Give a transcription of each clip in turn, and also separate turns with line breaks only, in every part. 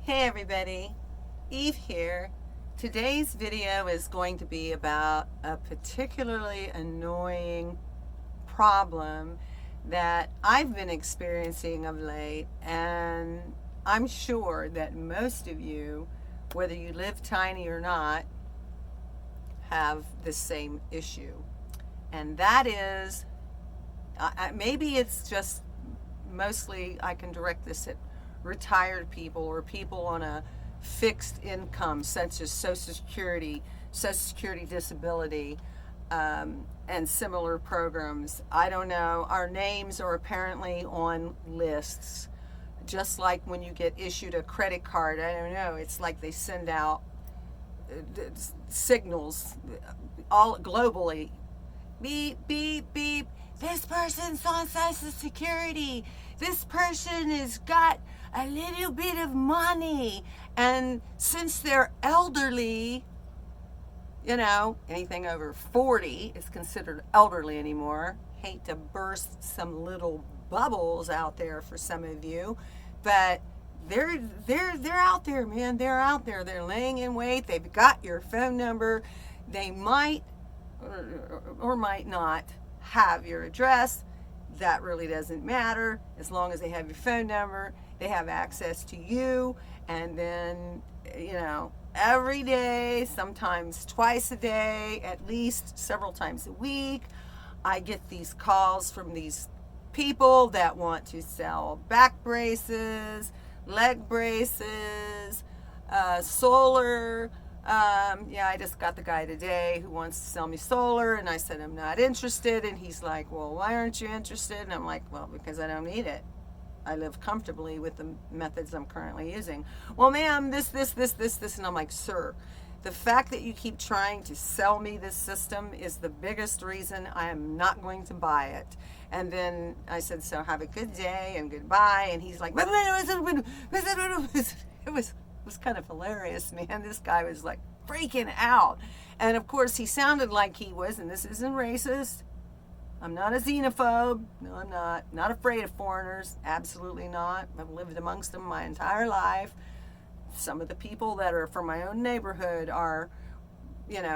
Hey everybody, Eve here. Today's video is going to be about a particularly annoying problem that I've been experiencing of late, and I'm sure that most of you, whether you live tiny or not, have the same issue. And that is, maybe it's just mostly I can direct this at retired people or people on a fixed income such as Social Security disability, and similar programs. I don't know. Our names are apparently on lists. Just like when you get issued a credit card, I don't know, it's like they send out signals all globally. Beep, beep, beep. This person's on Social Security. This person has got a little bit of money. And since they're elderly, anything over 40 is considered elderly anymore. Hate to burst some little bubbles out there for some of you, but they're out there, man. They're out there. They're laying in wait. They've got your phone number. They might or might not have your address. That really doesn't matter. As long as they have your phone number, they have access to you. And then, every day, sometimes twice a day, at least several times a week, I get these calls from these people that want to sell back braces, leg braces, solar. I just got the guy today who wants to sell me solar, and I said I'm not interested, and he's like, well, why aren't you interested? And I'm like, well, because I don't need it. I live comfortably with the methods I'm currently using. Well, ma'am, this, and I'm like, sir, the fact that you keep trying to sell me this system is the biggest reason I am not going to buy it. And then I said, so have a good day and goodbye. And he's like, it was kind of hilarious, man. This guy was like freaking out. And of course he sounded like he was, and this isn't racist. I'm not a xenophobe. No, I'm not. Not afraid of foreigners. Absolutely not. I've lived amongst them my entire life. Some of the people that are from my own neighborhood are,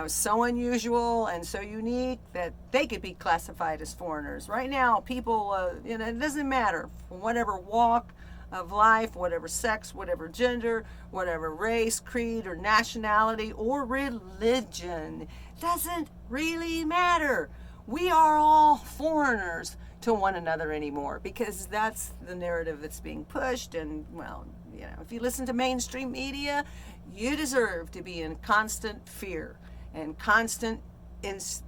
so unusual and so unique that they could be classified as foreigners. Right now, people, it doesn't matter. From whatever walk of life, whatever sex, whatever gender, whatever race, creed, or nationality, or religion. Doesn't really matter. We are all foreigners to one another anymore, because that's the narrative that's being pushed. And, well, if you listen to mainstream media, you deserve to be in constant fear and constant,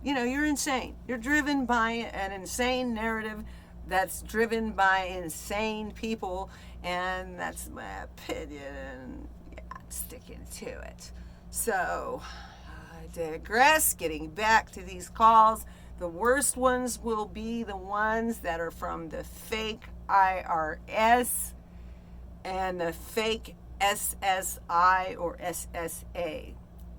you're insane. You're driven by an insane narrative that's driven by insane people, and that's my opinion. I'm sticking to it. So, I digress. Getting back to these calls, the worst ones will be the ones that are from the fake IRS and the fake SSI or SSA.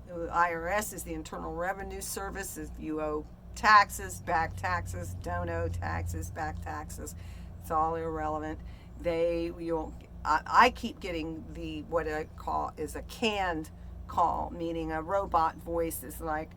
The IRS is the Internal Revenue Service. If you owe taxes, back taxes, don't owe taxes, back taxes, it's all irrelevant. I keep getting what I call is a canned call, meaning a robot voice is like,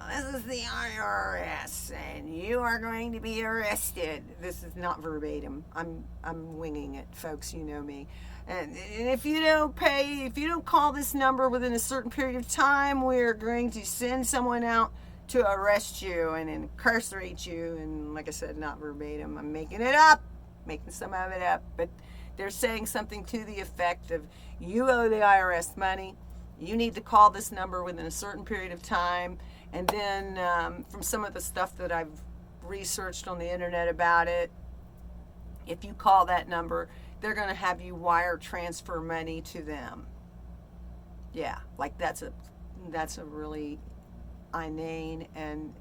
this is the IRS and you are going to be arrested. This is not verbatim. I'm winging it, folks. You know me. And if you don't pay, if you don't call this number within a certain period of time, we're going to send someone out to arrest you and incarcerate you. And like I said, not verbatim. I'm making it up, making some of it up. But they're saying something to the effect of, you owe the IRS money. You need to call this number within a certain period of time. And then from some of the stuff that I've researched on the internet about it, if you call that number, they're going to have you wire transfer money to them. Yeah, like that's a really inane and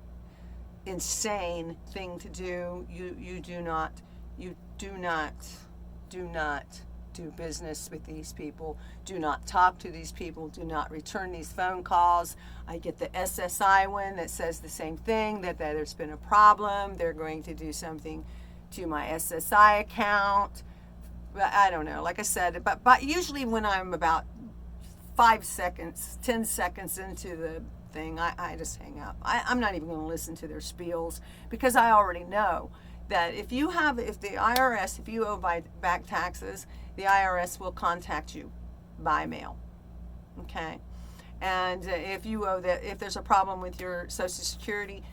insane thing to do. You do not do business with these people. Do not talk to these people. Do not return these phone calls. I get the SSI one that says the same thing, that there's been a problem. They're going to do something to my SSI account. I don't know. Like I said, but usually when I'm about 5 seconds, 10 seconds into the thing, I just hang up. I'm not even going to listen to their spiels, because I already know that if the IRS, if you owe back taxes, the IRS will contact you by mail. Okay? And if there's a problem with your Social Security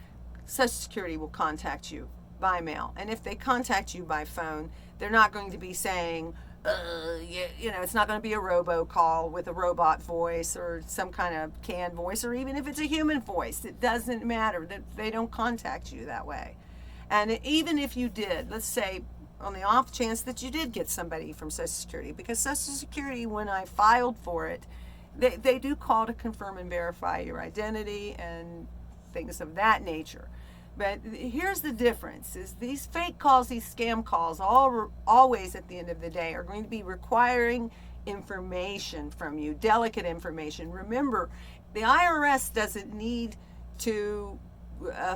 will contact you by mail. And if they contact you by phone, they're not going to be saying, it's not going to be a robocall with a robot voice or some kind of canned voice, or even if it's a human voice. It doesn't matter. They don't contact you that way. And even if you did, let's say on the off chance that you did get somebody from Social Security, because Social Security, when I filed for it, they do call to confirm and verify your identity and things of that nature. But here's the difference, is these fake calls, these scam calls, always at the end of the day are going to be requiring information from you, delicate information. Remember, the IRS doesn't need to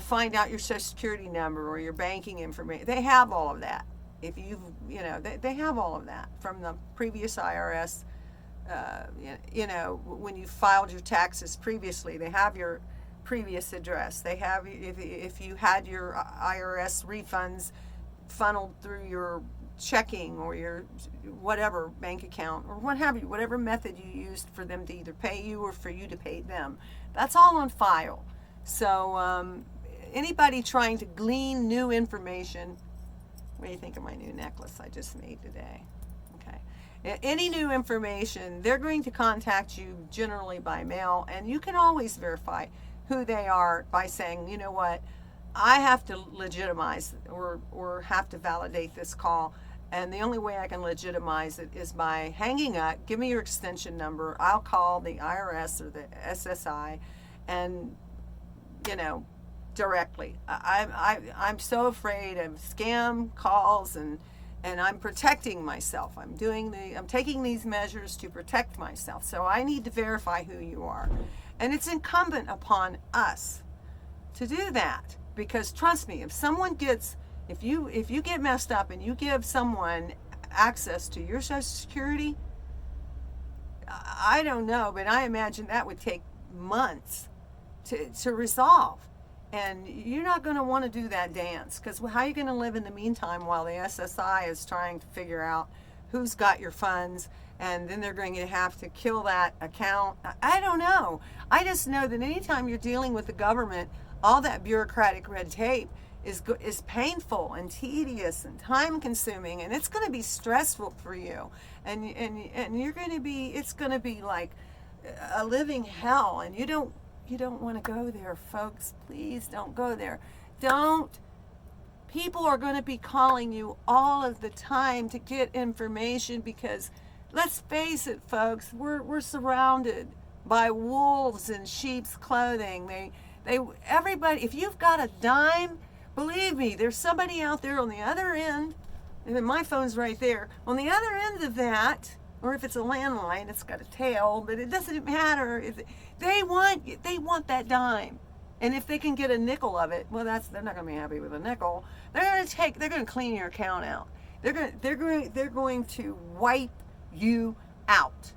find out your Social Security number or your banking information. They have all of that. If they have all of that from the previous IRS. When you filed your taxes previously, they have your previous address. They have, if you had your IRS refunds funneled through your checking or your whatever bank account or what have you, whatever method you used for them to either pay you or for you to pay them, that's all on file. So anybody trying to glean new information, what do you think of my new necklace I just made today? Okay. Any new information, they're going to contact you generally by mail, and you can always verify who they are by saying, you know what, I have to legitimize or have to validate this call, and the only way I can legitimize it is by hanging up. Give me your extension number. I'll call the IRS or the SSI, and directly. I'm so afraid of scam calls, and I'm protecting myself. I'm taking these measures to protect myself. So I need to verify who you are. And it's incumbent upon us to do that, because trust me, if you get messed up and you give someone access to your Social Security, I don't know, but I imagine that would take months to resolve. And you're not going to want to do that dance, because how are you going to live in the meantime while the SSI is trying to figure out who's got your funds, and then they're going to have to kill that account? I don't know. I just know that anytime you're dealing with the government, all that bureaucratic red tape is painful and tedious and time consuming, and it's going to be stressful for you, and you're going to be, it's going to be like a living hell, and you don't want to go there, folks. Please don't go there. Don't. People are going to be calling you all of the time to get information, because let's face it, folks, we're surrounded by wolves in sheep's clothing. Everybody, if you've got a dime, believe me, there's somebody out there on the other end, and my phone's right there, on the other end of that, or if it's a landline, it's got a tail, but it doesn't matter. They want that dime. And if they can get a nickel of it, well, they're not going to be happy with a nickel. They're going to clean your account out. They're going to wipe you out,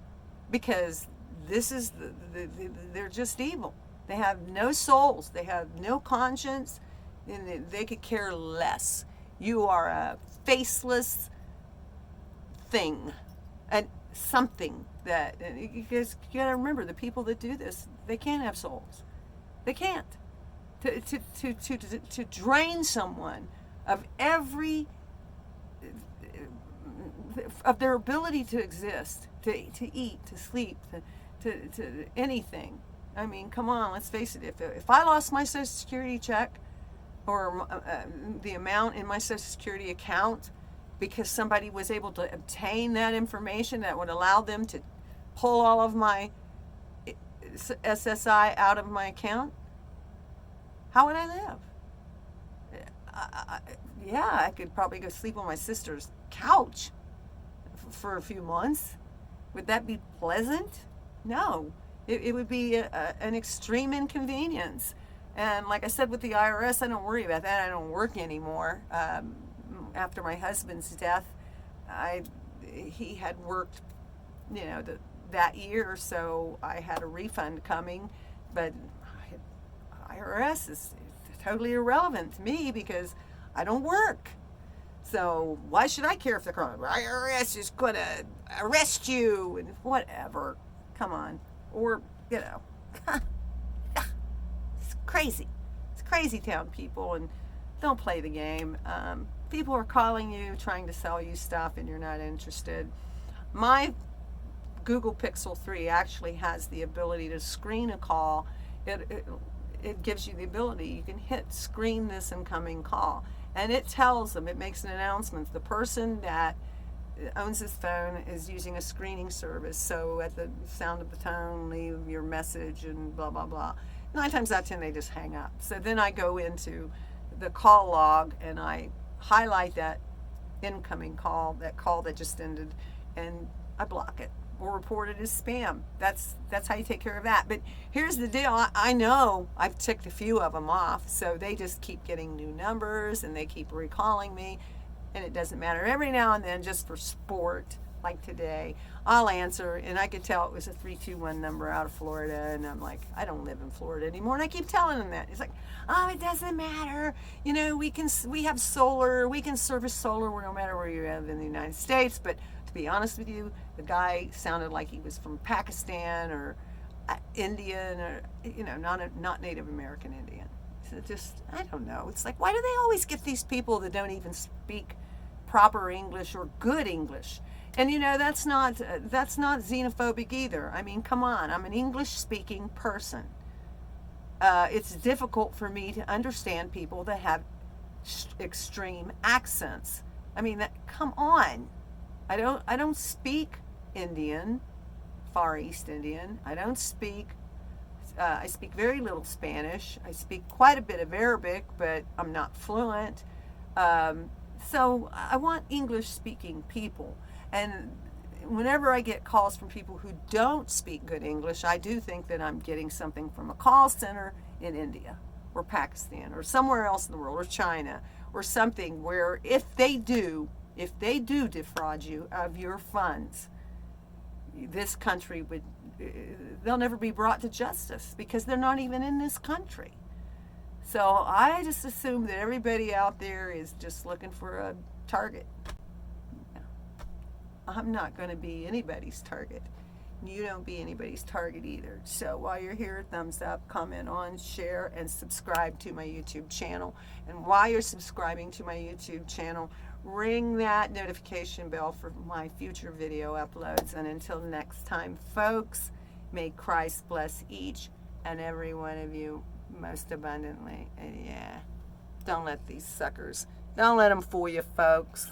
because they're just evil. They have no souls. They have no conscience, and they could care less. You are a faceless thing, and something that, you guys gotta remember, the people that do this, they can't have souls. They can't. To drain someone of of their ability to exist, to eat, to sleep, to anything. I mean, come on, let's face it. If I lost my Social Security check, or the amount in my Social Security account, because somebody was able to obtain that information that would allow them to pull all of my SSI out of my account, how would I live? I could probably go sleep on my sister's couch for a few months. Would that be pleasant? No. It would be an extreme inconvenience. And like I said, with the IRS, I don't worry about that. I don't work anymore. After my husband's death, I he had worked, that year, so I had a refund coming, but IRS is totally irrelevant to me because I don't work. So why should I care if the IRS is going to arrest you and whatever? Come on. Or, it's crazy. It's crazy town, people, and don't play the game. People are calling you, trying to sell you stuff, and you're not interested. My Google Pixel 3 actually has the ability to screen a call. It gives you the ability. You can hit screen this incoming call, and it tells them, it makes an announcement. The person that owns this phone is using a screening service, so at the sound of the tone, leave your message and blah, blah, blah. 9 times out of 10, they just hang up. So then I go into the call log and I highlight that incoming call, that call that just ended, and I block it or report it as spam. That's how you take care of that. But here's the deal. I know I've ticked a few of them off, so they just keep getting new numbers and they keep recalling me, and it doesn't matter. Every now and then, just for sport, like today, I'll answer, and I could tell it was a 321 number out of Florida, and I'm like, I don't live in Florida anymore, and I keep telling them that. It's like, oh, it doesn't matter. We have solar. We can service solar no matter where you live in the United States. But to be honest with you, the guy sounded like he was from Pakistan or Indian, or not Native American Indian. So just, I don't know. It's like, why do they always get these people that don't even speak proper English or good English? And that's not xenophobic either. I mean, come on. I'm an English-speaking person. It's difficult for me to understand people that have extreme accents. I mean, come on. I don't speak Indian, Far East Indian. I speak very little Spanish. I speak quite a bit of Arabic, but I'm not fluent. So I want English-speaking people. And whenever I get calls from people who don't speak good English, I do think that I'm getting something from a call center in India or Pakistan or somewhere else in the world, or China or something, where if they do defraud you of your funds, this country they'll never be brought to justice because they're not even in this country. So I just assume that everybody out there is just looking for a target. I'm not going to be anybody's target. You don't be anybody's target either. So while you're here, thumbs up, comment on, share, and subscribe to my YouTube channel. And while you're subscribing to my YouTube channel, ring that notification bell for my future video uploads. And until next time, folks, may Christ bless each and every one of you most abundantly. And don't let these suckers, don't let them fool you, folks.